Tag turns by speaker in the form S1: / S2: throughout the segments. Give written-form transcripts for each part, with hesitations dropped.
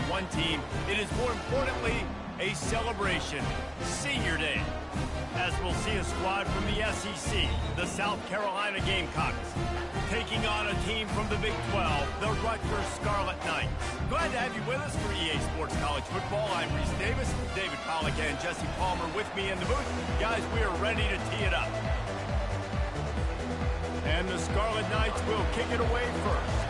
S1: one team, it is more importantly a celebration. Senior Day. As we'll see a squad from the SEC, the South Carolina Gamecocks, taking on a team from the Big 12, the Rutgers Scarlet Knights. Glad to have you with us for EA Sports College Football. I'm Reese Davis, David Pollack and Jesse Palmer with me in the booth. Guys, we are ready to tee it up. And the Scarlet Knights will kick it away first.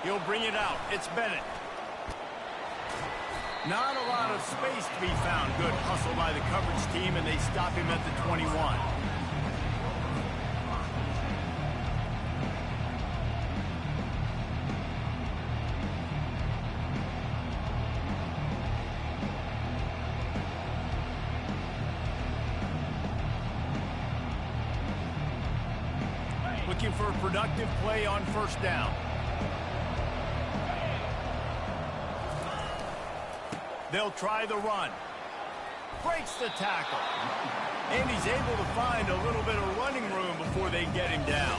S1: He'll bring it out. It's Bennett. Not a lot of space to be found. Good hustle by the coverage team, and they stop him at the 21. Looking for a productive play on first down. They'll try the run. Breaks the tackle. And he's able to find a little bit of running room before they get him down.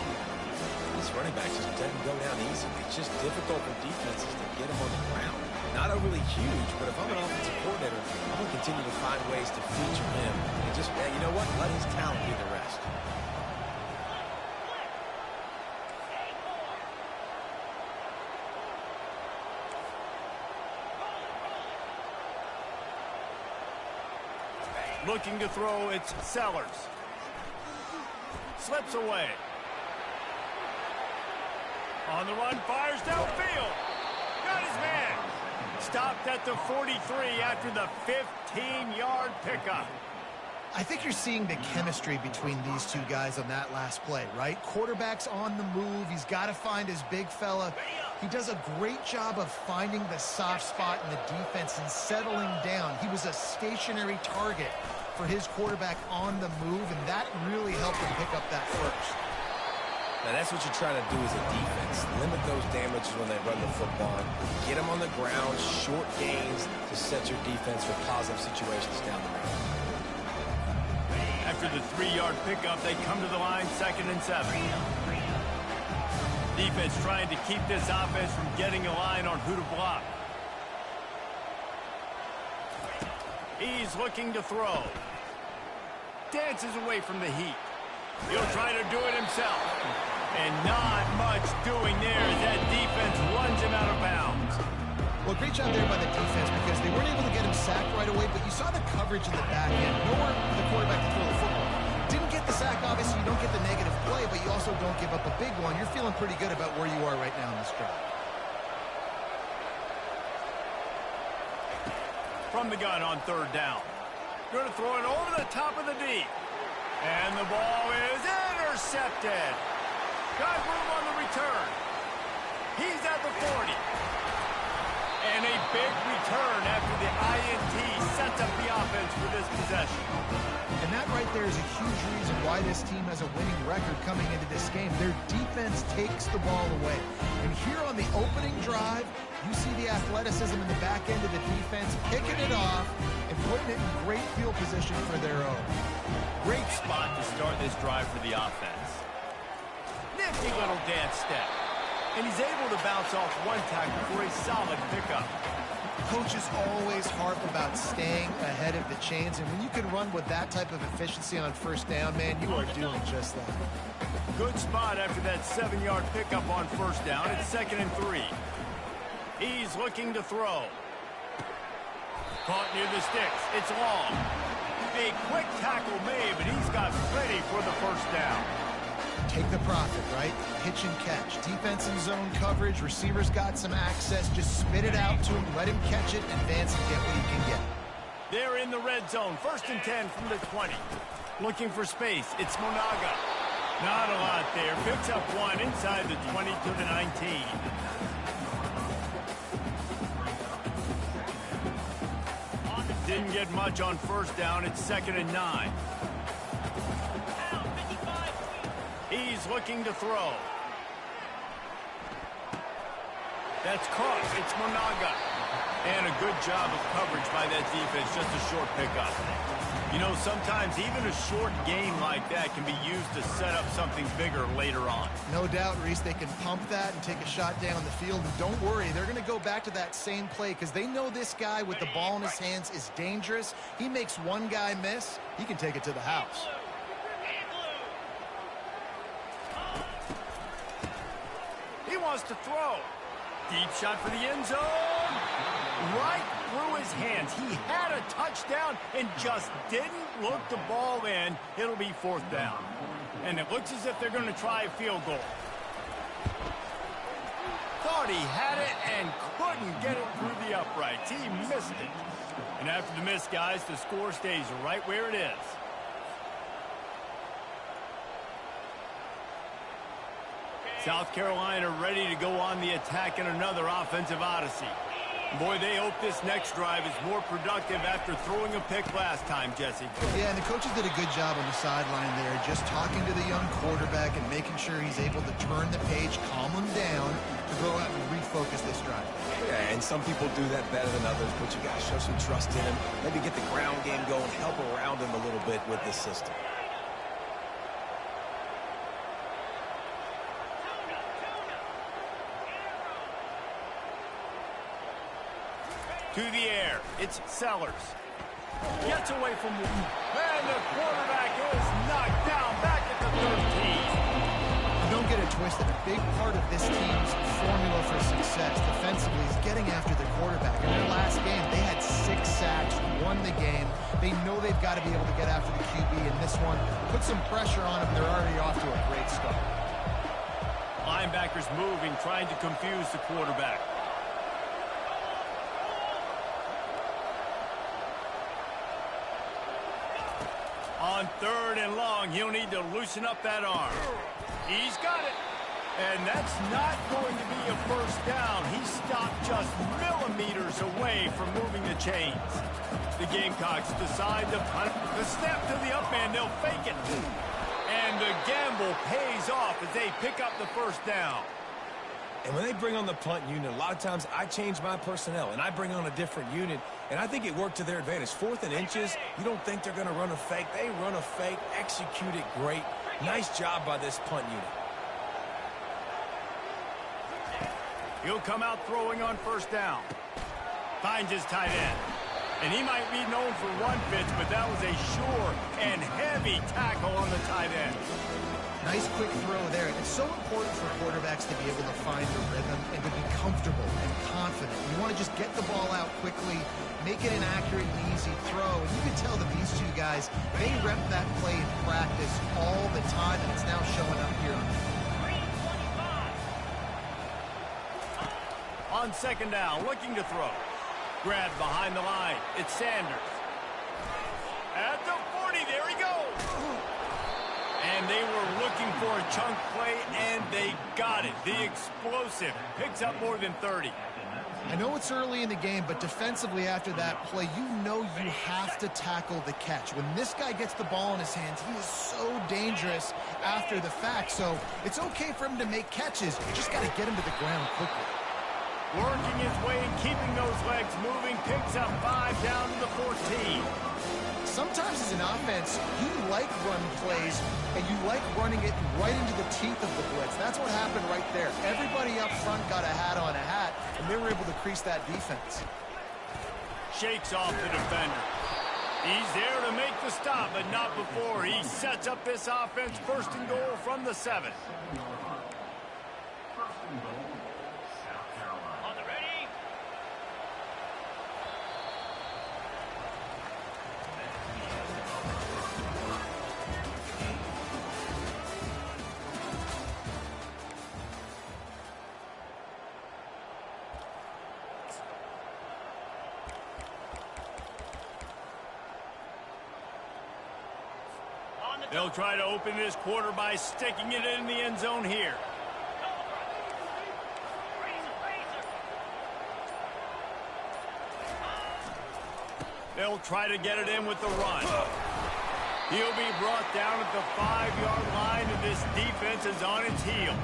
S2: This running back just doesn't go down easily. It's just difficult for defenses to get him on the ground. Not overly huge, but if I'm an offensive coordinator, I'm going to continue to find ways to feature him. And just, yeah, you know what? Let his talent be the rest.
S1: Looking to throw, it's Sellers. Slips away. On the run, fires downfield. Got his man. Stopped at the 43 after the 15-yard pickup.
S3: I think you're seeing the chemistry between these two guys on that last play, right? Quarterback's on the move. He's got to find his big fella. He does a great job of finding the soft spot in the defense and settling down. He was a stationary target for his quarterback on the move, and that really helped him pick up that first.
S2: Now, that's what you're trying to do as a defense. Limit those damages when they run the football. Get them on the ground, short gains to set your defense for positive situations down the road.
S1: After the 3-yard pickup, they come to the line, 2nd and 7. Defense trying to keep this offense from getting a line on who to block. He's looking to throw. Dances away from the heat. He'll try to do it himself. And not much doing there as that defense runs him out of bounds.
S3: Well, great job there by the defense because they weren't able to get him sacked right away, but you saw the coverage in the back end. Nowhere for the quarterback to throw the football. Didn't get the sack, obviously. You don't get the negative play, but you also don't give up a big one. You're feeling pretty good about where you are right now in this drive.
S1: From the gun on 3rd down. Going to throw it over the top of the D. And the ball is intercepted. Got room on the return. He's at the 40. And a big return after the INT sets up the offense for this possession.
S3: And that right there is a huge reason why this team has a winning record coming into this game. Their defense takes the ball away. And here on the opening drive, you see the athleticism in the back end of the defense, picking it off and putting it in great field position for their own.
S1: Great spot to start this drive for the offense. Nifty little dance step. And he's able to bounce off one tackle for a solid pickup.
S3: Coaches always harp about staying ahead of the chains, and when you can run with that type of efficiency on first down, man, you are doing just that.
S1: Good spot after that 7-yard pickup on first down. It's 2nd and 3. He's looking to throw. Caught near the sticks. It's long. A quick tackle made, but he's got plenty for the first down.
S3: Take the profit, right? Pitch and catch. Defense in zone coverage. Receivers got some access. Just spit it out to him. Let him catch it, advance, and get what he can get.
S1: They're in the red zone. 1st and 10 from the 20. Looking for space. It's Monaga. Not a lot there. Picks up one inside the 20 to the 19. Didn't get much on first down. It's 2nd and 9. He's looking to throw. That's caught. It's Monaga. And a good job of coverage by that defense, just a short pickup. You know, sometimes even a short gain like that can be used to set up something bigger later on.
S3: No doubt, Reese, they can pump that and take a shot down the field. And don't worry, they're going to go back to that same play because they know this guy with the ball in his hands is dangerous. He makes one guy miss, he can take it to the house.
S1: He wants to throw. Deep shot for the end zone. Right through his hands. He had a touchdown and just didn't look the ball in. It'll be 4th down. And it looks as if they're going to try a field goal. Thought he had it and couldn't get it through the uprights. He missed it. And after the miss, guys, the score stays right where it is. South Carolina ready to go on the attack in another offensive odyssey. Boy, they hope this next drive is more productive after throwing a pick last time, Jesse.
S3: Yeah, and the coaches did a good job on the sideline there, just talking to the young quarterback and making sure he's able to turn the page, calm him down, to go out and refocus this drive.
S2: Yeah, and some people do that better than others, but you got to show some trust in him. Maybe get the ground game going, help around him a little bit with this system.
S1: To the air, it's Sellers. Gets away from the... And the quarterback is knocked down back at the 13.
S3: Don't get it twisted. A big part of this team's formula for success defensively is getting after the quarterback. In their last game, they had 6 sacks, won the game. They know they've got to be able to get after the QB in this one. Put some pressure on them. They're already off to a great start.
S1: Linebackers moving, trying to confuse the quarterback. On 3rd and long, he'll need to loosen up that arm. He's got it. And that's not going to be a 1st down. He stopped just millimeters away from moving the chains. The Gamecocks decide to punt. The snap to the up man, they'll fake it. And the gamble pays off as they pick up the 1st down.
S2: And when they bring on the punt unit, a lot of times I change my personnel, and I bring on a different unit, and I think it worked to their advantage. 4th and inches, you don't think they're going to run a fake. They run a fake, execute it great. Nice job by this punt unit.
S1: He'll come out throwing on 1st down. Finds his tight end. And he might be known for run fits, but that was a sure and heavy tackle on the tight end.
S3: Nice quick throw there. It's so important for quarterbacks to be able to find a rhythm and to be comfortable and confident. You want to just get the ball out quickly, make it an accurate and easy throw. And you can tell that these two guys, they rep that play in practice all the time, and it's now showing up here.
S1: On 2nd down, looking to throw. Grabbed behind the line. It's Sanders. At the 40, there he goes. And they were looking for a chunk play, and they got it. The explosive picks up more than 30.
S3: I know it's early in the game, but defensively after that play, you know you have to tackle the catch. When this guy gets the ball in his hands, he is so dangerous after the fact. So it's okay for him to make catches. You just got to get him to the ground quickly.
S1: Working his way and keeping those legs moving, picks up 5 down to the 14.
S3: Sometimes as an offense, you like run plays, and you like running it right into the teeth of the blitz. That's what happened right there. Everybody up front got a hat on a hat, and they were able to crease that defense.
S1: Shakes off the defender. He's there to make the stop, but not before. He sets up this offense 1st and goal from the 7. They'll try to open this quarter by sticking it in the end zone here. They'll try to get it in with the run. He'll be brought down at the 5-yard line, and this defense is on its heels.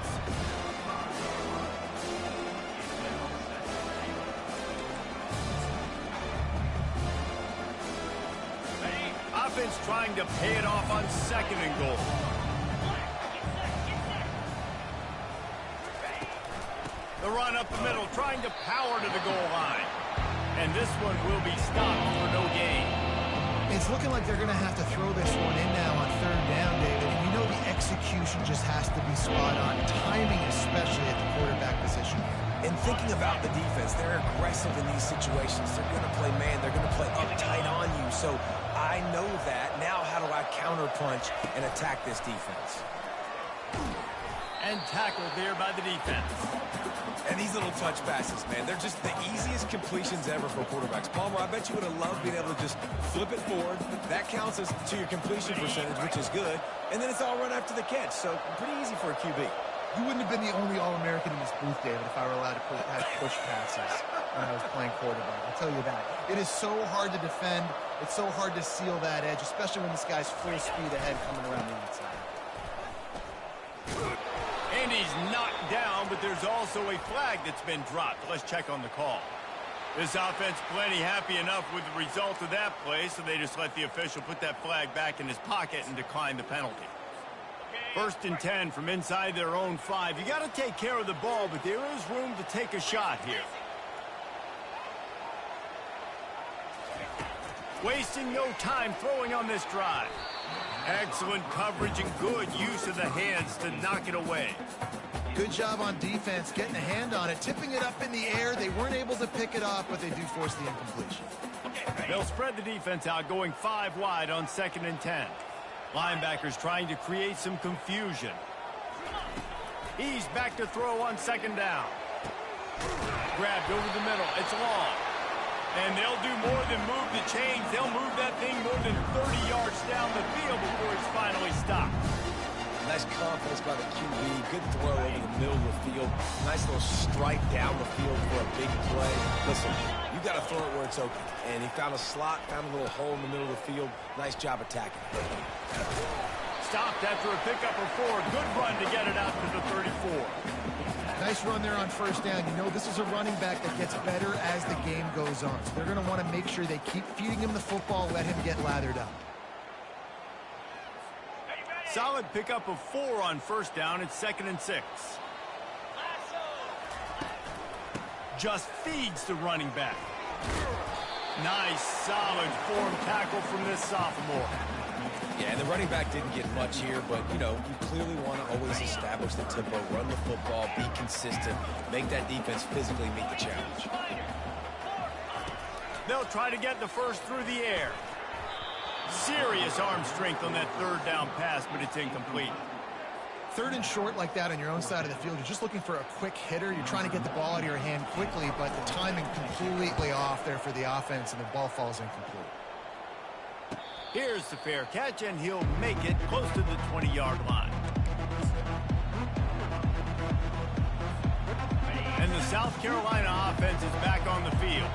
S1: offense trying to pay it off on 2nd and goal. The run up the middle, trying to power to the goal line. And this one will be stopped for no gain.
S3: It's looking like they're going to have to throw this one in now on 3rd down, David. And you know the execution just has to be spot on. Timing, especially at the quarterback position.
S2: And thinking about the defense, they're aggressive in these situations. They're going to play man. They're going to play uptight on you. So I know that. Now how do I counterpunch and attack this defense?
S1: And tackled there by the defense.
S2: And these little touch passes, man, they're just the easiest completions ever for quarterbacks. Palmer, I bet you would have loved being able to just flip it forward. That counts as to your completion percentage, which is good. And then it's all run after the catch. So pretty easy for a QB.
S3: You wouldn't have been the only All-American in this booth, David, if I were allowed to have push passes when I was playing quarterback. I'll tell you that. It is so hard to defend. It's so hard to seal that edge, especially when this guy's full speed ahead coming around the outside.
S1: And he's knocked down, but there's also a flag that's been dropped. Let's check on the call. This offense plenty happy enough with the result of that play, so they just let the official put that flag back in his pocket and decline the penalty. 1st and 10 from inside their own 5. You got to take care of the ball, but there is room to take a shot here. Wasting no time throwing on this drive. Excellent coverage and good use of the hands to knock it away.
S3: Good job on defense, getting a hand on it, tipping it up in the air. They weren't able to pick it off, but they do force the incompletion.
S1: They'll spread the defense out, going 5 wide on 2nd and 10. Linebackers trying to create some confusion. He's back to throw on 2nd down. Grabbed over the middle. It's long. And they'll do more than move the chains. They'll move that thing more than 30 yards down the field before it's finally stopped.
S2: Nice confidence by the QB. Good throw over the middle of the field. Nice little strike down the field for a big play. Listen, you got to throw it where it's open. And he found a slot, found a little hole in the middle of the field. Nice job attacking.
S1: Stopped after a pickup of 4. Good run to get it out to the 34.
S3: Nice run there on 1st down. You know, this is a running back that gets better as the game goes on. So they're going to want to make sure they keep feeding him the football, let him get lathered up.
S1: Solid pickup of 4 on 1st down. It's 2nd and 6. Just feeds the running back. Nice, solid form tackle from this sophomore.
S2: Yeah, the running back didn't get much here, but, you know, you clearly want to always establish the tempo, run the football, be consistent, make that defense physically meet the challenge.
S1: They'll try to get the first through the air. Serious arm strength on that 3rd down pass, but it's incomplete.
S3: 3rd and short like that on your own side of the field, you're just looking for a quick hitter. You're trying to get the ball out of your hand quickly, but the timing completely off there for the offense, and the ball falls incomplete.
S1: Here's the fair catch, and he'll make it close to the 20-yard line. And the South Carolina offense is back on the field.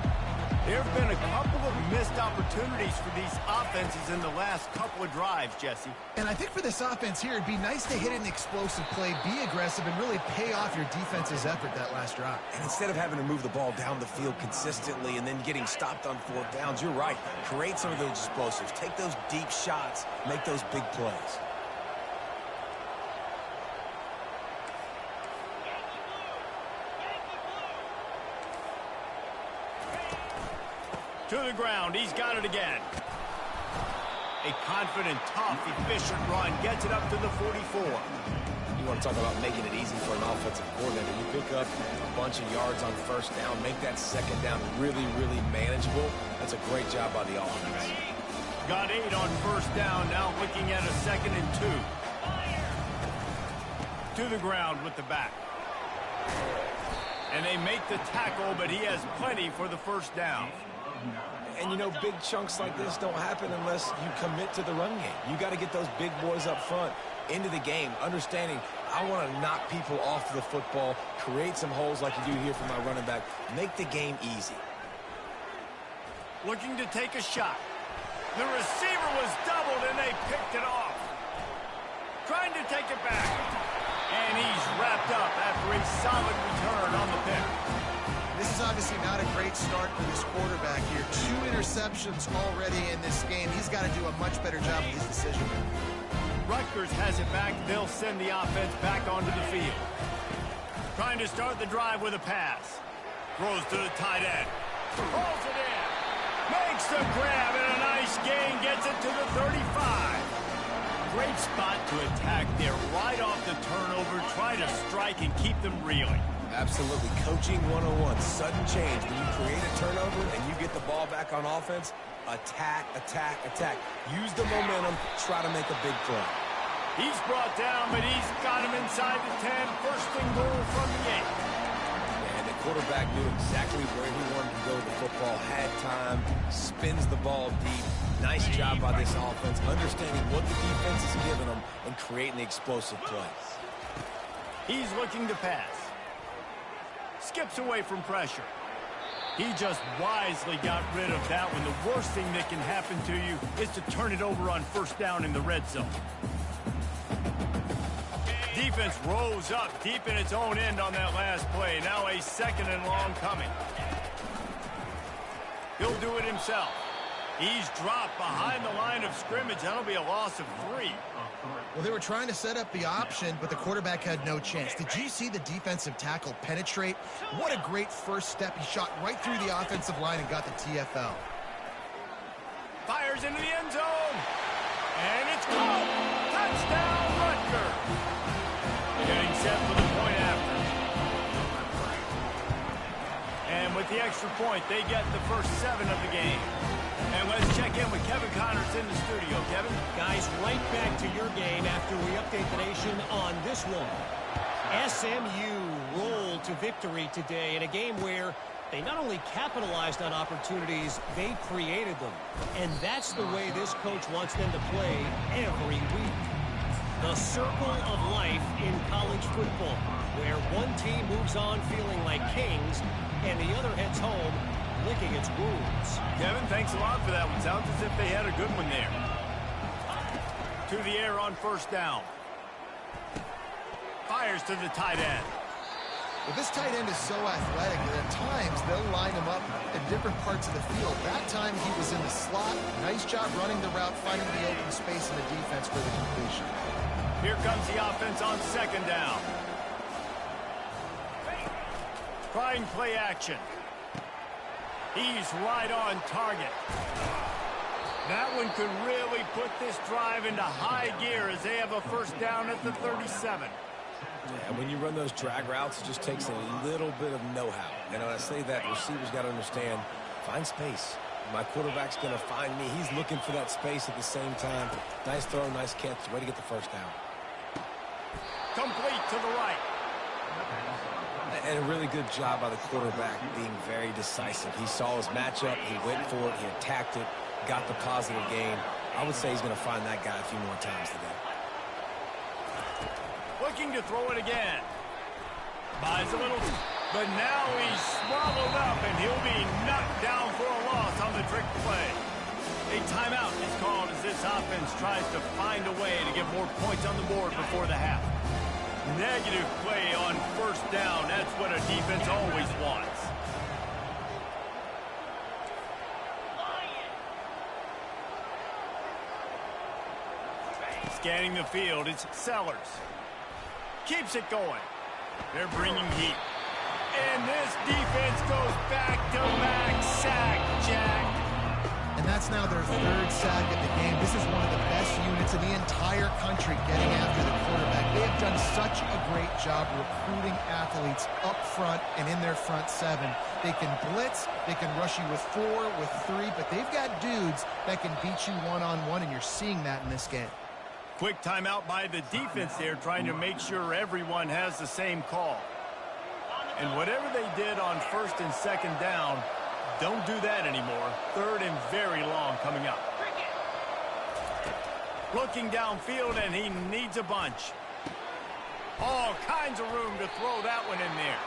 S1: There have been a couple of missed opportunities for these offenses in the last couple of drives, Jesse.
S3: And I think for this offense here, it'd be nice to hit an explosive play, be aggressive, and really pay off your defense's effort that last drive.
S2: And instead of having to move the ball down the field consistently and then getting stopped on 4th downs, you're right. Create some of those explosives. Take those deep shots. Make those big plays.
S1: To the ground, he's got it again. A confident, tough, efficient run gets it up to the 44.
S2: You want to talk about making it easy for an offensive coordinator. You pick up a bunch of yards on 1st down, make that 2nd down really, really manageable. That's a great job by the offense.
S1: Got 8 on 1st down, now looking at a 2nd and 2. To the ground with the back. And they make the tackle, but he has plenty for the 1st down.
S2: And, you know, big chunks like this don't happen unless you commit to the run game. You got to get those big boys up front into the game, understanding I want to knock people off the football, create some holes like you do here for my running back, make the game easy.
S1: Looking to take a shot. The receiver was doubled, and they picked it off. Trying to take it back. And he's wrapped up after a solid return on the pick.
S3: This is obviously not a great start for this quarterback here. 2 interceptions already in this game. He's got to do a much better job with his decision.
S1: Rutgers has it back. They'll send the offense back onto the field. Trying to start the drive with a pass. Throws to the tight end. Pulls it in. Makes the grab and a nice gain. Gets it to the 35. Great spot to attack there. Right off the turnover. Try to strike and keep them reeling.
S2: Absolutely. Coaching 101. Sudden change. When you create a turnover and you get the ball back on offense, attack, attack, attack. Use the momentum. Try to make a big play.
S1: He's brought down, but he's got him inside the 10. First and goal from the 8.
S2: And the quarterback knew exactly where he wanted to go with the football. Had time. Spins the ball deep. Nice job by this offense. Understanding what the defense is giving them and creating the explosive play.
S1: He's looking to pass. Skips away from pressure. He just wisely got rid of that one. The worst thing that can happen to you is to turn it over on first down in the red zone. Defense rose up deep in its own end on that last play. Now a 2nd and long coming. He'll do it himself. He's dropped behind the line of scrimmage. That'll be a loss of 3.
S3: Well, they were trying to set up the option, but the quarterback had no chance. Did you see the defensive tackle penetrate? What a great first step. He shot right through the offensive line and got the TFL.
S1: Fires into the end zone. And it's caught. Touchdown, Rutgers. Getting set for the point after. And with the extra point, they get the first 7 of the game. And let's check in with Kevin Connors in the studio. Kevin?
S4: Guys, right back to your game after we update the nation on this one. SMU rolled to victory today in a game where they not only capitalized on opportunities, they created them. And that's the way this coach wants them to play every week. The circle of life in college football, where one team moves on feeling like kings and the other heads home licking its wounds.
S1: Kevin, thanks a lot for that one. Sounds as if they had a good one there. To the air on first down. Fires to the tight end.
S3: Well, this tight end is so athletic that at times they'll line him up in different parts of the field. That time he was in the slot. Nice job running the route, finding the open space in the defense for the completion.
S1: Here comes the offense on 2nd down. Trying play action. He's right on target. That one could really put this drive into high gear as they have a first down at the 37.
S2: Yeah, when you run those drag routes, it just takes a little bit of know-how. And when I say that, receivers got to understand, find space. My quarterback's going to find me. He's looking for that space at the same time. Nice throw, nice catch. Way to get the first down.
S1: Complete to the right.
S2: And a really good job by the quarterback being very decisive. He saw his matchup. He went for it. He attacked it. Got the positive gain. I would say he's going to find that guy a few more times today.
S1: Looking to throw it again. Buys a little, but now he's swallowed up, and he'll be knocked down for a loss on the trick play. A timeout is called as this offense tries to find a way to get more points on the board before the half. Negative play on first down. That's what a defense always wants. Scanning the field, it's Sellers. Keeps it going. They're bringing heat. And this defense goes back-to-back sack, Jack.
S3: And that's now their 3rd sack of the game. This is one of the best units in the entire country getting after the quarterback. They have done such a great job recruiting athletes up front and in their front 7. They can blitz, they can rush you with 4, with 3, but they've got dudes that can beat you one-on-one, and you're seeing that in this game.
S1: Quick timeout by the defense there, trying to make sure everyone has the same call. And whatever they did on 1st and 2nd down, don't do that anymore. 3rd and very long coming up. Looking downfield, and he needs a bunch. All kinds of room to throw that one in there.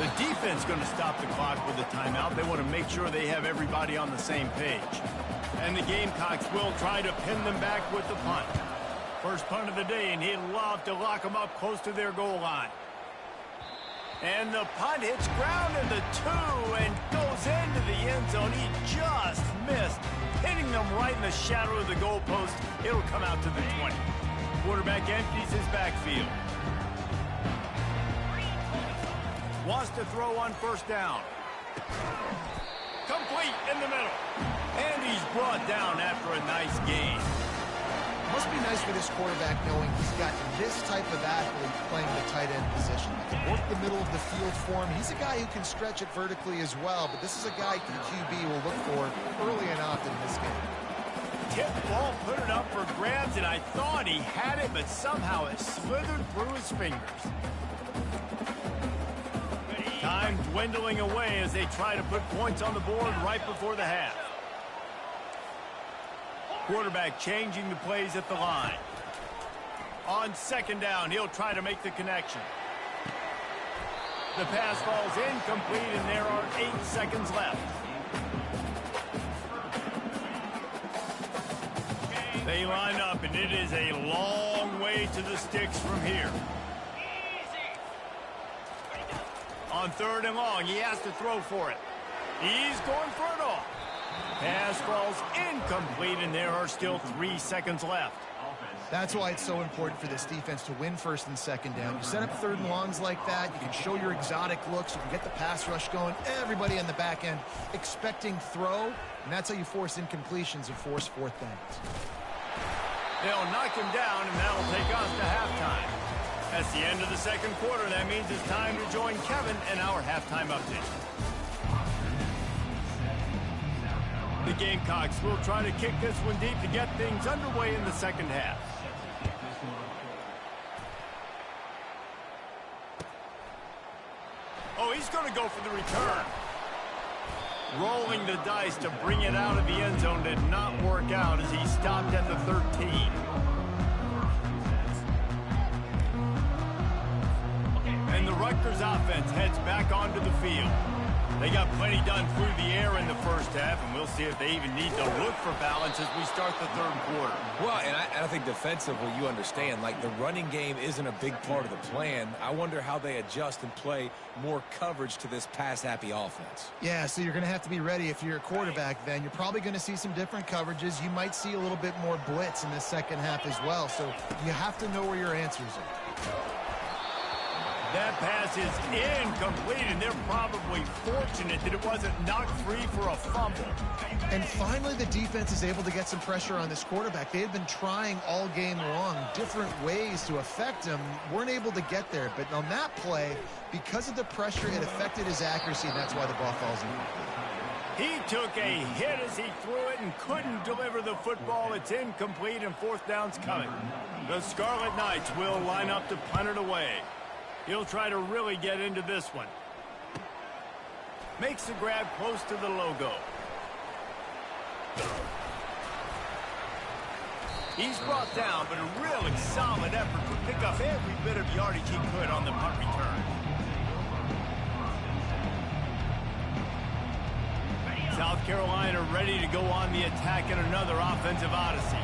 S1: The defense going to stop the clock with a timeout. They want to make sure they have everybody on the same page. And the Gamecocks will try to pin them back with the punt. First punt of the day, and he'd love to lock them up close to their goal line. And the punt hits ground in the 2 and goes into the end zone. He just missed, hitting them right in the shadow of the goalpost. It'll come out to the 20. Quarterback empties his backfield. Wants to throw on first down. Complete in the middle. And he's brought down after a nice gain.
S3: Must be nice for this quarterback knowing he's got this type of athlete playing the tight end position. He can work the middle of the field for him. He's a guy who can stretch it vertically as well, but this is a guy the QB will look for early and often in this game.
S1: Tip ball, put it up for grabs, and I thought he had it, but somehow it slithered through his fingers. Time dwindling away as they try to put points on the board right before the half. Quarterback changing the plays at the line. On second down, he'll try to make the connection. The pass falls incomplete, and there are 8 seconds left. They line up, and it is a long way to the sticks from here. On third and long, he has to throw for it. He's going for it all. Pass falls incomplete, and there are still 3 seconds left.
S3: That's why it's so important for this defense to win first and second down. You set up third and longs like that, you can show your exotic looks, you can get the pass rush going, everybody in the back end expecting throw, and that's how you force incompletions and force fourth downs.
S1: They'll knock him down, and that'll take us to halftime. That's the end of the second quarter. That means it's time to join Kevin in our halftime update. The Gamecocks will try to kick this one deep to get things underway in the second half. Oh, he's going to go for the return. Rolling the dice to bring it out of the end zone did not work out as he stopped at the 13. And the Rutgers offense heads back onto the field. They got plenty done through the air in the first half, and we'll see if they even need to look for balance as we start the third quarter.
S2: Well, and I think defensively, you understand, like the running game isn't a big part of the plan. I wonder how they adjust and play more coverage to this pass-happy offense.
S3: Yeah, so you're going to have to be ready if you're a quarterback then. You're probably going to see some different coverages. You might see a little bit more blitz in the second half as well, so you have to know where your answers are.
S1: That pass is incomplete, and they're probably fortunate that it wasn't knocked free for a fumble.
S3: And finally, the defense is able to get some pressure on this quarterback. They had been trying all game long different ways to affect him, weren't able to get there. But on that play, because of the pressure, it affected his accuracy, and that's why the ball falls in.
S1: He took a hit as he threw it and couldn't deliver the football. It's incomplete, and fourth down's coming. The Scarlet Knights will line up to punt it away. He'll try to really get into this one. Makes the grab close to the logo. He's brought down, but a really solid effort to pick up every bit of yardage he could on the punt return. South Carolina ready to go on the attack in another offensive odyssey.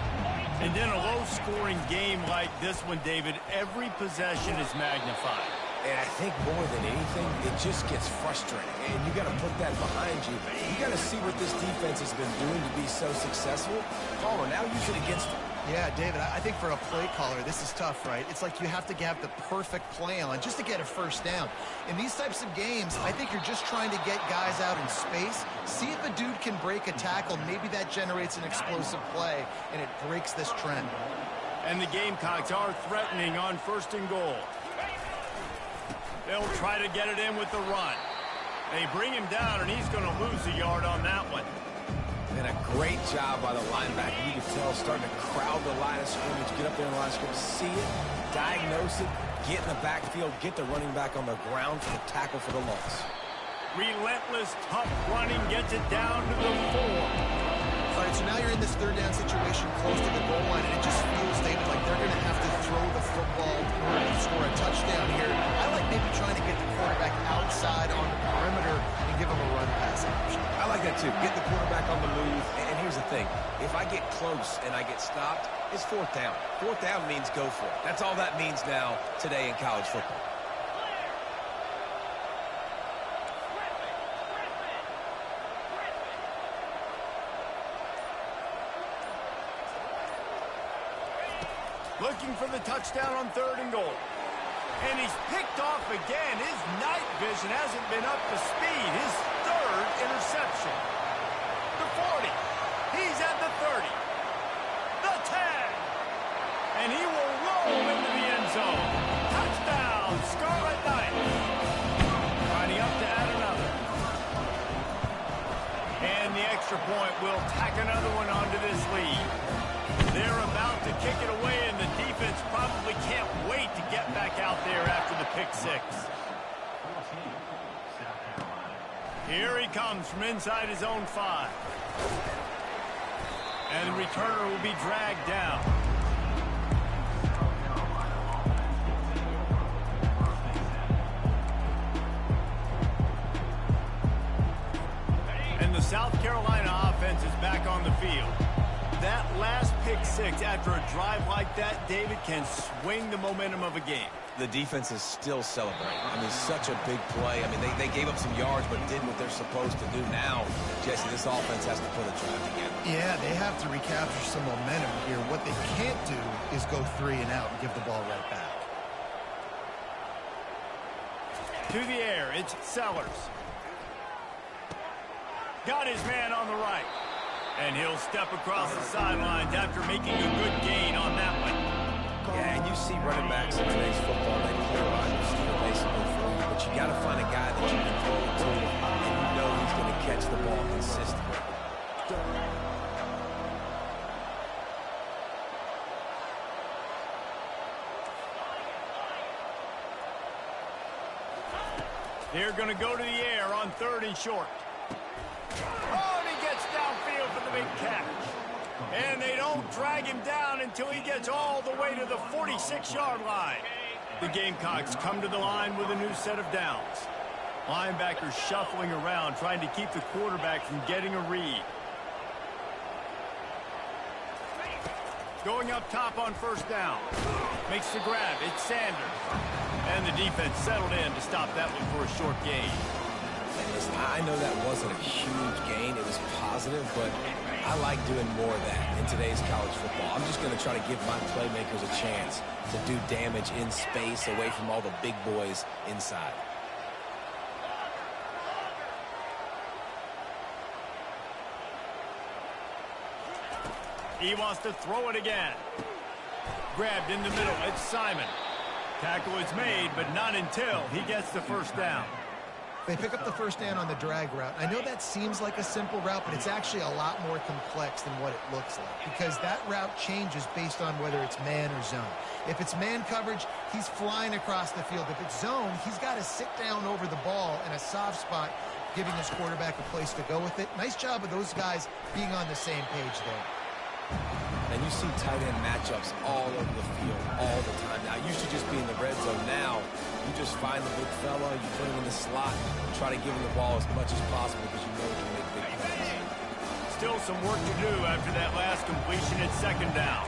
S1: And in a low-scoring game like this one, David, every possession is magnified.
S2: And I think more than anything, it just gets frustrating. And you got to put that behind you. You got to see what this defense has been doing to be so successful. Caller, now use it against them.
S3: Yeah, David, I think for a play caller, this is tough, right? It's like you have to have the perfect play on just to get a first down. In these types of games, I think you're just trying to get guys out in space, see if a dude can break a tackle. Maybe that generates an explosive play, and it breaks this trend.
S1: And the Gamecocks are threatening on first and goal. They'll try to get it in with the run. They bring him down, and he's going to lose a yard on that one.
S2: And a great job by the linebacker. You can tell starting to crowd the line of scrimmage, get up there in the line of scrimmage, see it, diagnose it, get in the backfield, get the running back on the ground for the tackle for the loss.
S1: Relentless, tough running gets it down to the 4.
S3: All right, so now you're in this third down situation close to the goal line, and it just feels, David, like they're going to have to throw the football in order to score a touchdown here. I like maybe trying to get the quarterback outside on the perimeter and give him a run pass option.
S2: I like that too. Get the quarterback on the move. And here's the thing. If I get close and I get stopped, it's fourth down. Fourth down means go for it. That's all that means now today in college football.
S1: Looking for the touchdown on 3rd and goal. And he's picked off again. His night vision hasn't been up to speed. His 3rd interception. The 40. He's at the 30. The 10. And he will roll into the end zone. Touchdown, Scarlet Knights. Lining up to add another. And the extra point will tack another one onto this lead. They're about to kick it away, and the defense probably can't wait to get back out there after the pick 6. Here he comes from inside his own 5. And the returner will be dragged down. And the South Carolina offense is back on the field. That last pick 6 after a drive like that, David, can swing the momentum of a game.
S2: The defense is still celebrating. I mean, such a big play. I mean, they gave up some yards, but did what they're supposed to do. Now, Jesse, this offense has to put a drive together.
S3: Yeah, they have to recapture some momentum here. What they can't do is go 3 and out and give the ball right back.
S1: To the air, it's Sellers. Got his man on the right. And he'll step across the sidelines after making a good gain on that one.
S2: Yeah, and you see running backs in today's football, they clear line receiver basically for you. But you got to find a guy that you can throw it to, and you know he's going to catch the ball consistently.
S1: They're going to go to the air on 3rd and short. Oh, and he gets downfield for the big catch. And they don't drag him down until he gets all the way to the 46-yard line. The Gamecocks come to the line with a new set of downs. Linebackers shuffling around, trying to keep the quarterback from getting a read. Going up top on 1st down. Makes the grab. It's Sanders. And the defense settled in to stop that one for a short gain.
S2: Listen, I know that wasn't a huge gain. It was positive, but I like doing more of that in today's college football. I'm just going to try to give my playmakers a chance to do damage in space away from all the big boys inside.
S1: He wants to throw it again. Grabbed in the middle. It's Simon. Tackle is made, but not until he gets the 1st down.
S3: They pick up the 1st down on the drag route. I know that seems like a simple route, but it's actually a lot more complex than what it looks like because that route changes based on whether it's man or zone. If it's man coverage, he's flying across the field. If it's zone, he's got to sit down over the ball in a soft spot, giving his quarterback a place to go with it. Nice job of those guys being on the same page there.
S2: And you see tight end matchups all over the field all the time. Now, it used to just be in the red zone. Now, you just find the big fella, you put him in the slot, and try to give him the ball as much as possible because you know he can make big plays.
S1: Still some work to do after that last completion at 2nd down.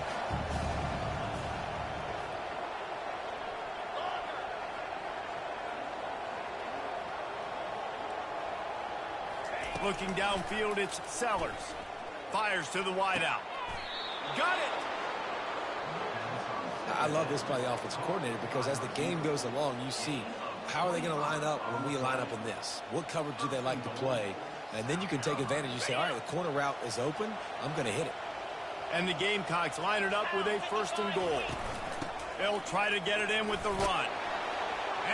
S1: Looking downfield, it's Sellers. Fires to the wideout. Got it!
S2: I love this by the offensive coordinator because as the game goes along, you see how are they going to line up when we line up in this? What coverage do they like to play? And then you can take advantage. You say, all right, the corner route is open. I'm going to hit it.
S1: And the Gamecocks line it up with a 1st and goal. They'll try to get it in with the run.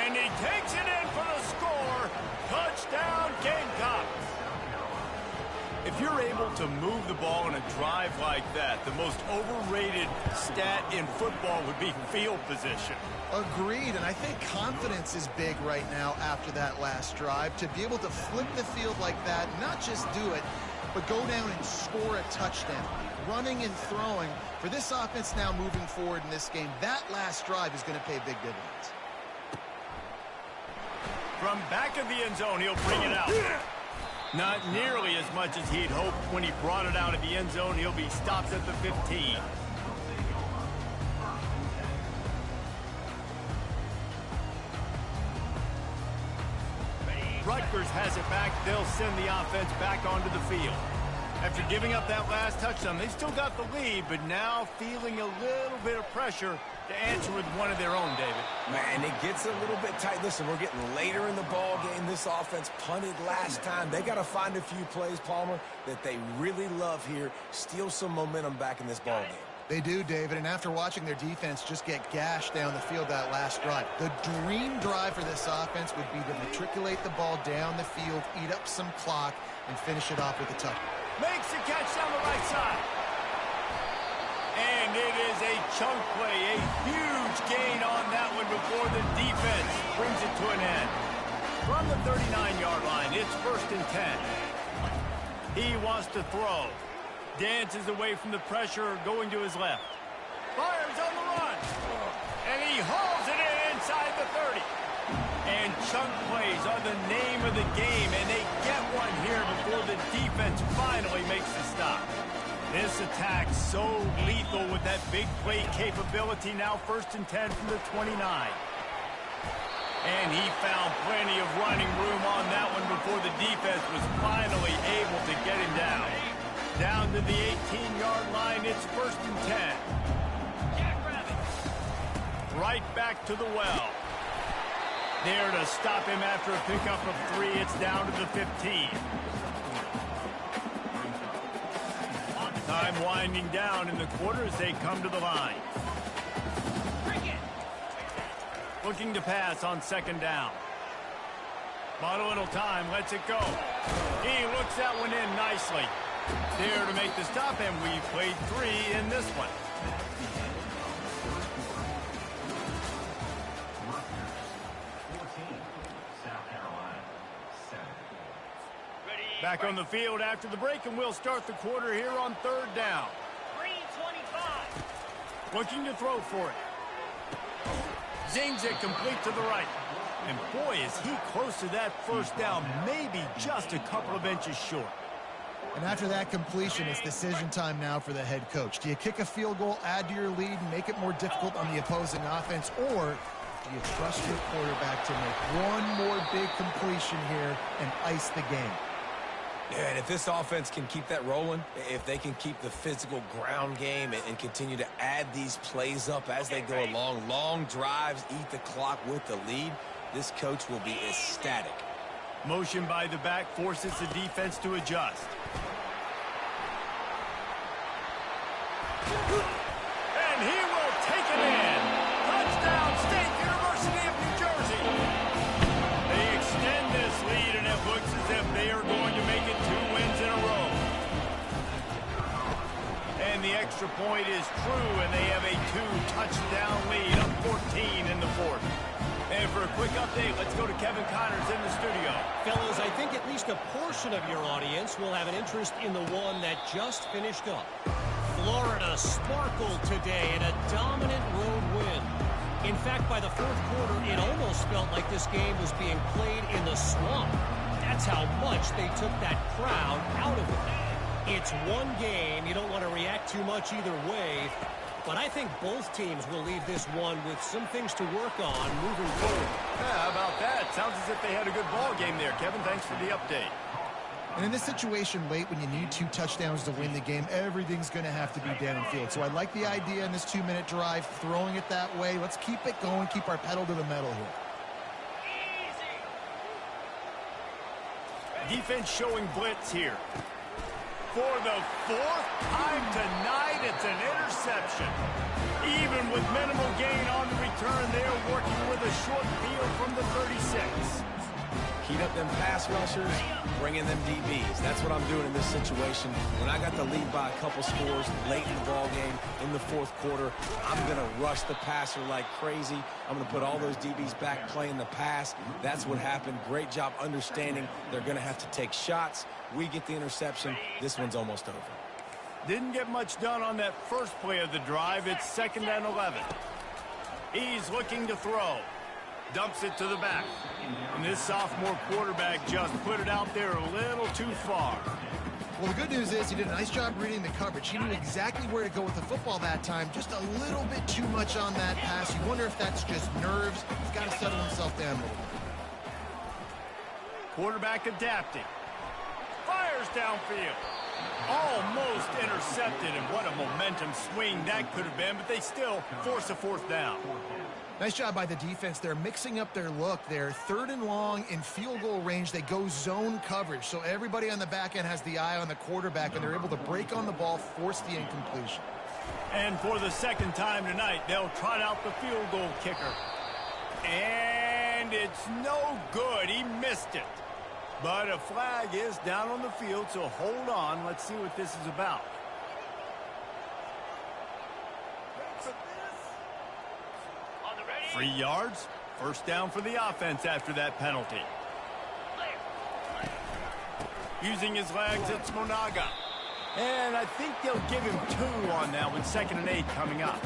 S1: And he takes it in for the score. Touchdown, Gamecocks. If you're able to move the ball in a drive like that, the most overrated stat in football would be field position.
S3: Agreed, and I think confidence is big right now after that last drive. To be able to flip the field like that, not just do it, but go down and score a touchdown. Running and throwing. For this offense now moving forward in this game, that last drive is going to pay big dividends.
S1: From back of the end zone, he'll bring it out. Not nearly as much as he'd hoped when he brought it out of the end zone. He'll be stopped at the 15. Rutgers has it back. They'll send the offense back onto the field. After giving up that last touchdown, they still got the lead, but now feeling a little bit of pressure to answer with one of their own, David.
S2: Man, it gets a little bit tight. Listen, we're getting later in the ball game. This offense punted last time. They got to find a few plays, Palmer, that they really love here. Steal some momentum back in this ball game.
S3: They do, David, and after watching their defense just get gashed down the field that last drive, the dream drive for this offense would be to matriculate the ball down the field, eat up some clock, and finish it off with a touchdown.
S1: Makes the catch down the right side. And it is a chunk play, a huge gain on that one before the defense brings it to an end. From the 39-yard line, it's 1st and 10. He wants to throw. Dances away from the pressure, going to his left. Fires on the run. And he hauls it in inside the 30. And chunk plays are the name of the game, and they get one here before the defense finally makes the stop. This attack so lethal with that big play capability. Now 1st and 10 from the 29. And he found plenty of running room on that one before the defense was finally able to get him down. Down to the 18-yard line, it's 1st and 10. Right back to the well. There to stop him after a pickup of 3. It's down to the 15. Time winding down in the quarter as they come to the line. Looking to pass on 2nd down. Bought a little time, lets it go. He looks that one in nicely. There to make the stop, and we've played 3 in this one. Back on the field after the break, and we'll start the quarter here on 3rd down.
S4: 3:25.
S1: Looking to throw for it. Zings it complete to the right. And boy, is he close to that 1st down, maybe just a couple of inches short.
S3: And after that completion, it's decision time now for the head coach. Do you kick a field goal, add to your lead, and make it more difficult on the opposing offense, or do you trust your quarterback to make one more big completion here and ice the game?
S2: Yeah, and if this offense can keep that rolling, if they can keep the physical ground game and continue to add these plays up as they go along, long drives, eat the clock with the lead, this coach will be ecstatic.
S1: Motion by the back forces the defense to adjust. And he will take it in. Touchdown, State University of New Jersey. They extend this lead, and it looks as if they are going to make it 2 wins in a row. And the extra point is true, and they have a 2-touchdown lead, up 14 in the 4th. And for a quick update, let's go to Kevin Connors in the studio.
S4: Fellas, I think at least a portion of your audience will have an interest in the one that just finished up. Florida sparkled today in a dominant road win. In fact, by the 4th quarter, it almost felt like this game was being played in the swamp. That's how much they took that crowd out of it. It's one game. You don't want to react too much either way. But I think both teams will leave this one with some things to work on moving forward.
S1: Yeah, how about that? Sounds as if they had a good ball game there. Kevin, thanks for the update.
S3: And in this situation late when you need 2 touchdowns to win the game, everything's going to have to be downfield. So I like the idea in this 2-minute drive, throwing it that way. Let's keep it going, keep our pedal to the metal here.
S1: Defense showing blitz here. For the 4th time tonight, it's an interception. Even with minimal gain on the return, they're working with a short field from the 36.
S2: Heat up them pass rushers, bring in them DBs. That's what I'm doing in this situation. When I got the lead by a couple scores late in the ball game in the 4th quarter, I'm going to rush the passer like crazy. I'm going to put all those DBs back playing the pass. That's what happened. Great job understanding they're going to have to take shots. We get the interception. This one's almost over.
S1: Didn't get much done on that first play of the drive. It's 2nd and 11. He's looking to throw. Dumps it to the back. And this sophomore quarterback just put it out there a little too far.
S3: Well, the good news is he did a nice job reading the coverage. He knew exactly where to go with the football that time. Just a little bit too much on that pass. You wonder if that's just nerves. He's got to settle himself down a little bit.
S1: Quarterback adapting. Fires downfield. Almost intercepted, and what a momentum swing that could have been, but they still force a fourth down.
S3: Nice job by the defense. They're mixing up their look. They're 3rd and long in field goal range. They go zone coverage, so everybody on the back end has the eye on the quarterback, and they're able to break on the ball, force the incompletion.
S1: And for the second time tonight, they'll trot out the field goal kicker. And it's no good. He missed it. But a flag is down on the field, so hold on. Let's see what this is about. Free yards. First down for the offense after that penalty. Using his legs, it's Monaga. And I think they'll give him 2 on that one. 2nd and 8 coming up.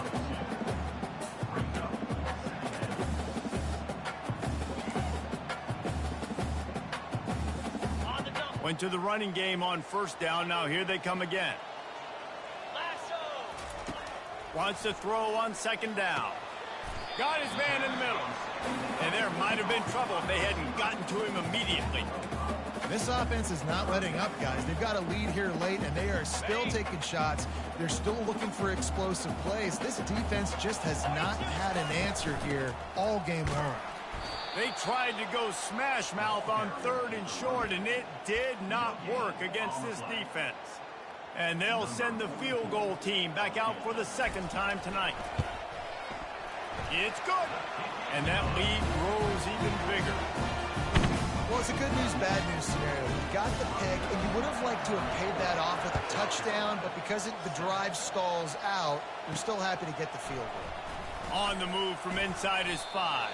S1: Went to the running game on first down. Now here they come again. Wants to throw on 2nd down. Got his man in the middle. And there might have been trouble if they hadn't gotten to him immediately.
S3: This offense is not letting up, guys. They've got a lead here late, and they are still taking shots. They're still looking for explosive plays. This defense just has not had an answer here all game long.
S1: They tried to go smash mouth on 3rd and short, and it did not work against this defense. And they'll send the field goal team back out for the 2nd time tonight. It's good. And that lead grows even bigger.
S3: Well, it's a good news, bad news scenario. You got the pick, and you would have liked to have paid that off with a touchdown, but because the drive stalls out, you're still happy to get the field goal.
S1: On the move from inside his 5.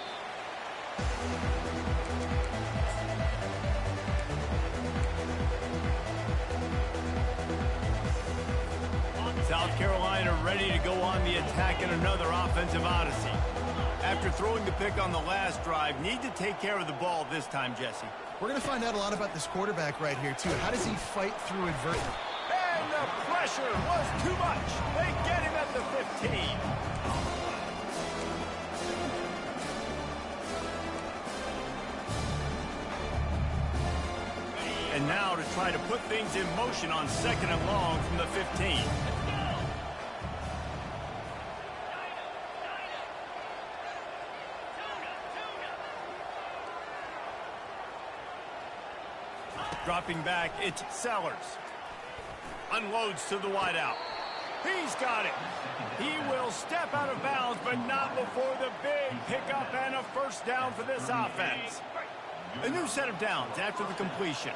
S1: South Carolina ready to go on the attack in another offensive odyssey. After throwing the pick on the last drive, need to take care of the ball this time, Jesse.
S3: We're going to find out a lot about this quarterback right here, too. How does he fight through adversity?
S1: And the pressure was too much. They get him at the 15. And now to try to put things in motion on 2nd and long from the 15. Dropping back, it's Sellers. Unloads to the wideout. He's got it. He will step out of bounds, but not before the big pickup and a first down for this offense. A new set of downs after the completion.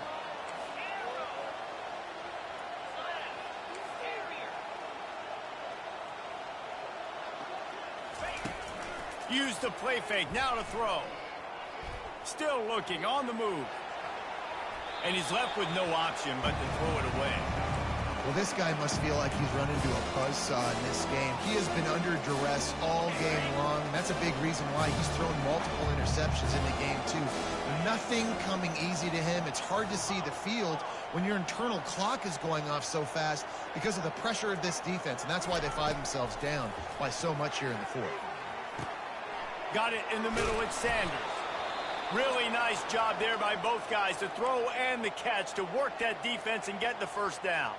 S1: Use the play fake, now to throw. Still looking, on the move. And he's left with no option but to throw it away.
S3: Well, this guy must feel like he's run into a buzzsaw in this game. He has been under duress all game long, and that's a big reason why he's thrown multiple interceptions in the game, too. Nothing coming easy to him. It's hard to see the field when your internal clock is going off so fast because of the pressure of this defense, and that's why they find themselves down by so much here in the 4th.
S1: Got it in the middle, it's Sanders. Really nice job there by both guys to throw and the catch to work that defense and get the first down.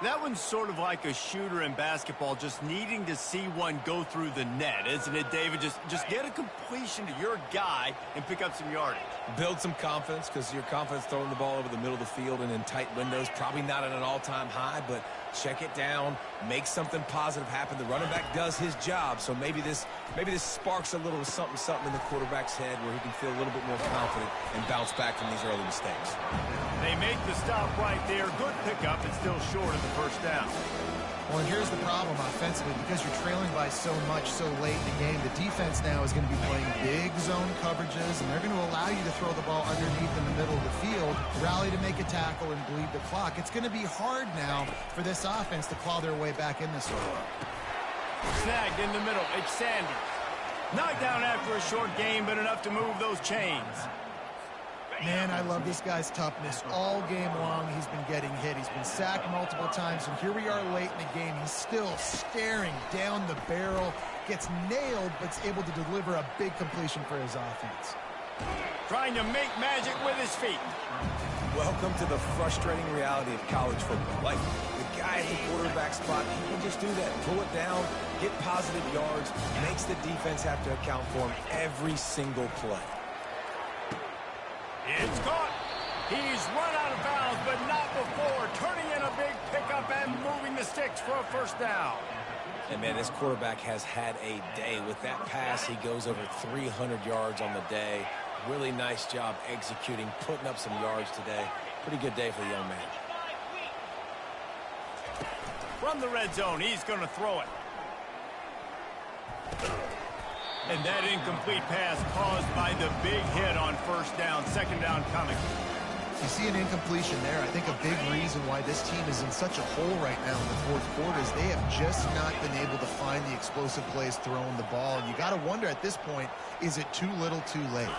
S1: That one's sort of like a shooter in basketball, just needing to see one go through the net, isn't it, David? Just get a completion to your guy and pick up some yardage.
S2: Build some confidence, because your confidence throwing the ball over the middle of the field and in tight windows, probably not at an all-time high, but check it down, make something positive happen. The running back does his job, so maybe this sparks a little something in the quarterback's head where he can feel a little bit more confident and bounce back from these early mistakes.
S1: They make the stop right there. Good pickup. It's still short of the first down.
S3: Well, and here's the problem offensively. Because you're trailing by so much so late in the game, the defense now is going to be playing big zone coverages, and they're going to allow you to throw the ball underneath in the middle of the field, rally to make a tackle, and bleed the clock. It's going to be hard now for this offense to claw their way back in this one.
S1: Snagged in the middle. It's Sanders. Knocked down after a short game, but enough to move those chains.
S3: Man, I love this guy's toughness. All game long, he's been getting hit. He's been sacked multiple times, and here we are late in the game. He's still staring down the barrel, gets nailed, but is able to deliver a big completion for his offense.
S1: Trying to make magic with his feet.
S2: Welcome to the frustrating reality of college football. Like, the guy at the quarterback spot, he can just do that. Pull it down, get positive yards, makes the defense have to account for him every single play.
S1: It's caught. He's run out of bounds, but not before turning in a big pickup and moving the sticks for a first down.
S2: And, man, this quarterback has had a day. With that pass, he goes over 300 yards on the day. Really nice job executing, putting up some yards today. Pretty good day for the young man.
S1: From the red zone, he's going to throw it. And that incomplete pass caused by the big hit on first down. Second down coming.
S3: You see an incompletion there. I think a big reason why this team is in such a hole right now in the fourth quarter is they have just not been able to find the explosive plays throwing the ball. And you got to wonder at this point, is it too little too late?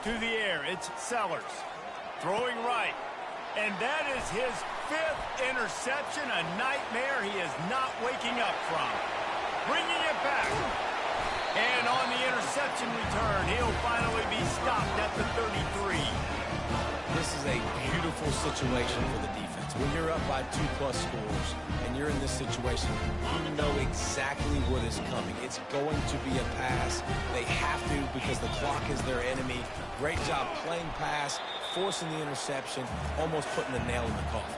S1: To the air, it's Sellers. Throwing right. And that is his 5th interception, a nightmare he is not waking up from. Bringing it back. And on the interception return, he'll finally be stopped at the 33.
S2: This is a beautiful situation for the defense. When you're up by 2+ scores and you're in this situation, you know exactly what is coming. It's going to be a pass. They have to because the clock is their enemy. Great job playing pass, forcing the interception, almost putting the nail in the coffin.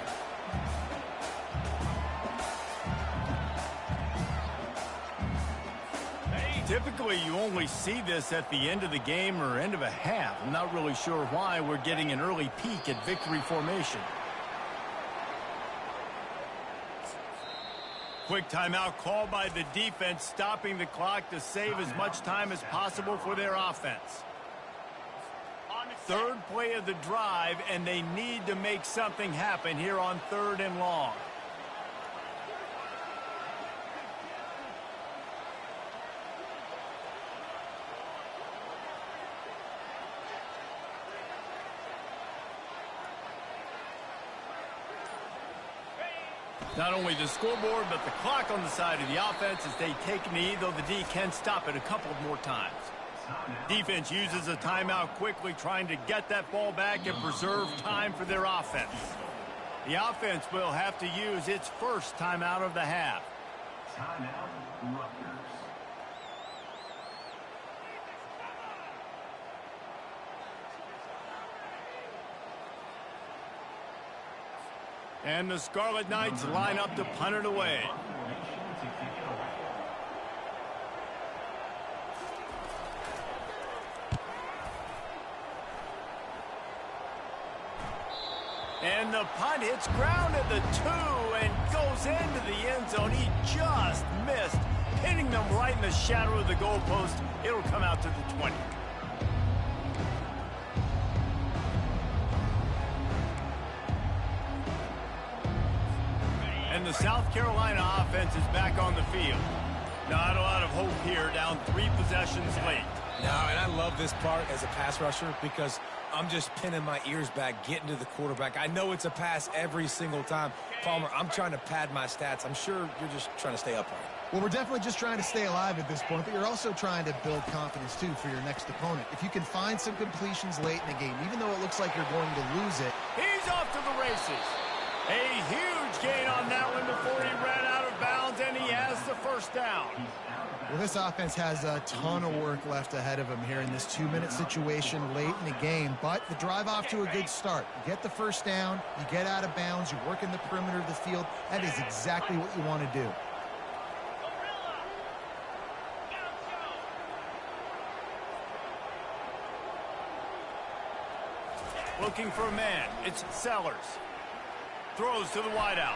S1: Typically, you only see this at the end of the game or end of a half. I'm not really sure why we're getting an early peek at victory formation. Quick timeout called by the defense, stopping the clock to save as much time as possible for their offense. Third play of the drive, and they need to make something happen here on 3rd and long. Not only the scoreboard, but the clock on the side of the offense as they take a knee, though the D can stop it a couple more times. Defense uses a timeout quickly, trying to get that ball back and preserve time for their offense. The offense will have to use its first timeout of the half. Timeout, Rutgers. And the Scarlet Knights line up to punt it away. And the punt hits ground at the 2 and goes into the end zone. He just missed, hitting them right in the shadow of the goalpost. It'll come out to the 20. And the South Carolina offense is back on the field. Not a lot of hope here, down 3 possessions late.
S2: No, and I love this part as a pass rusher because I'm just pinning my ears back, getting to the quarterback. I know it's a pass every single time. Palmer, I'm trying to pad my stats. I'm sure you're just trying to stay upright.
S3: Well, we're definitely just trying to stay alive at this point, but you're also trying to build confidence, too, for your next opponent. If you can find some completions late in the game, even though it looks like you're going to lose it.
S1: He's off to the races. A huge gain on that one before he ran out of bounds, and he has the first down.
S3: Well, this offense has a ton of work left ahead of them here in this 2-minute situation late in the game, but the drive off to a good start. You get the first down, you get out of bounds, you work in the perimeter of the field. That is exactly what you want to do.
S1: Looking for a man. It's Sellers. Throws to the wideout.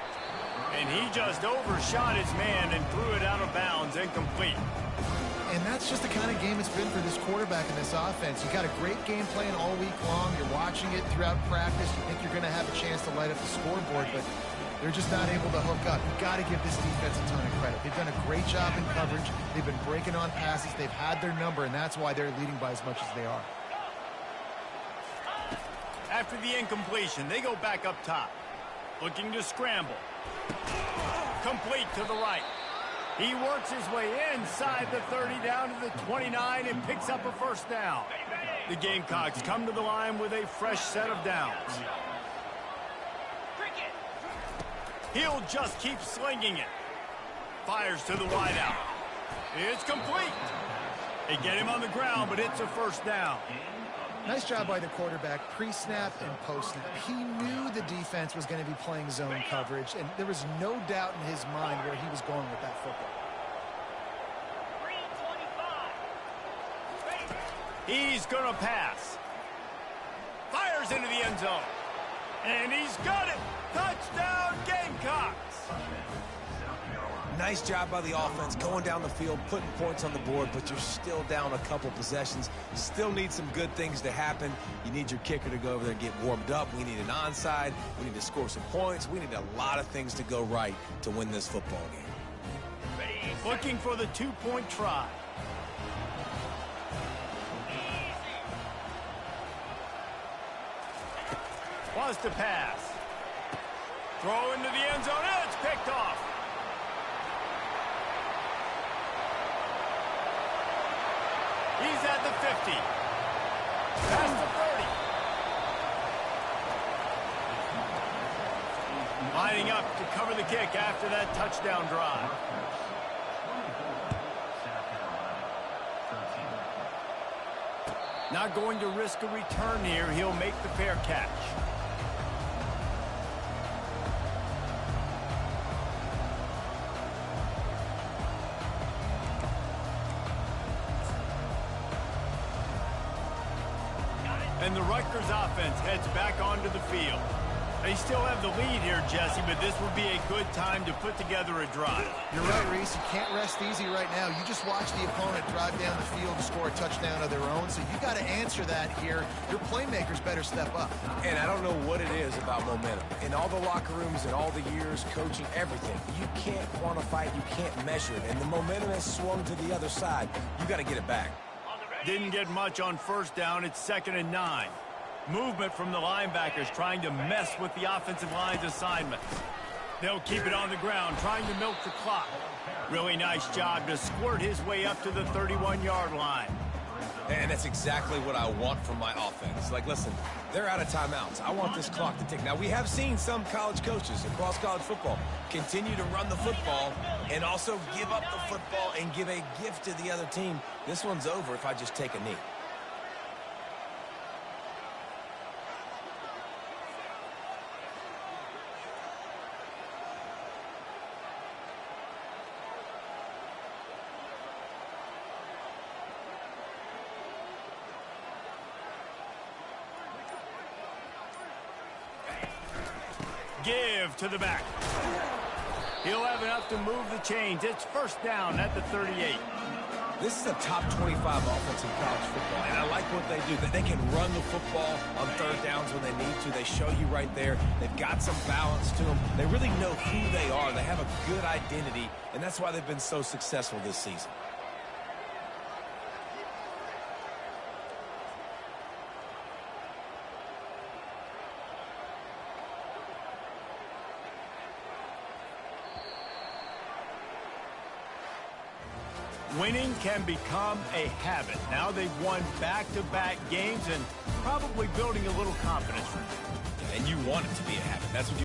S1: And he just overshot his man and threw it out of bounds, incomplete.
S3: And that's just the kind of game it's been for this quarterback in this offense. You got a great game plan all week long. You're watching it throughout practice. You think you're going to have a chance to light up the scoreboard, but they're just not able to hook up. You've got to give this defense a ton of credit. They've done a great job in coverage. They've been breaking on passes. They've had their number, and that's why they're leading by as much as they are.
S1: After the incompletion, they go back up top. Looking to scramble. Complete to the right. He works his way inside the 30 down to the 29 and picks up a first down. The Gamecocks come to the line with a fresh set of downs. He'll just keep slinging it. Fires to the wideout. It's complete. They get him on the ground, but it's a first down.
S3: Nice job by the quarterback, pre-snap and post-snap. He knew the defense was going to be playing zone coverage, and there was no doubt in his mind where he was going with that football.
S1: He's going to pass. Fires into the end zone. And he's got it. Touchdown, Gamecocks.
S2: Nice job by the offense going down the field, putting points on the board, but you're still down a couple possessions. Still need some good things to happen. You need your kicker to go over there and get warmed up. We need an onside. We need to score some points. We need a lot of things to go right to win this football game.
S1: Looking for the two-point try. Wants to pass. Throw into the end zone. It's picked off. He's at the 50. Past the 30. Lining up to cover the kick after that touchdown drive. Not going to risk a return here. He'll make the fair catch. And the Rutgers offense heads back onto the field. They still have the lead here, Jesse, but this would be a good time to put together a drive.
S3: You're right, Reese. You can't rest easy right now. You just watch the opponent drive down the field and score a touchdown of their own, so you got to answer that here. Your playmakers better step up.
S2: And I don't know what it is about momentum. In all the locker rooms and all the years, coaching, everything, you can't quantify it, you can't measure it. And the momentum has swung to the other side. You got to get it back.
S1: Didn't get much on first down. It's 2nd and 9. Movement from the linebackers trying to mess with the offensive line's assignments. They'll keep it on the ground, trying to milk the clock. Really nice job to squirt his way up to the 31-yard line.
S2: And that's exactly what I want from my offense. Like, listen, they're out of timeouts. I want this clock to tick. Now, we have seen some college coaches across college football continue to run the football and also give up the football and give a gift to the other team. This one's over if I just take a knee.
S1: Give to the back. He'll have enough to move the chains. It's first down at the 38.
S2: This is a top 25 offense in college football, and I like what they do. They can run the football on third downs when they need to. They show you right there. They've got some balance to them. They really know who they are. They have a good identity, and that's why they've been so successful this season.
S1: Winning can become a habit. Now they've won back-to-back games and probably building a little confidence.
S2: And you want it to be a habit. That's what you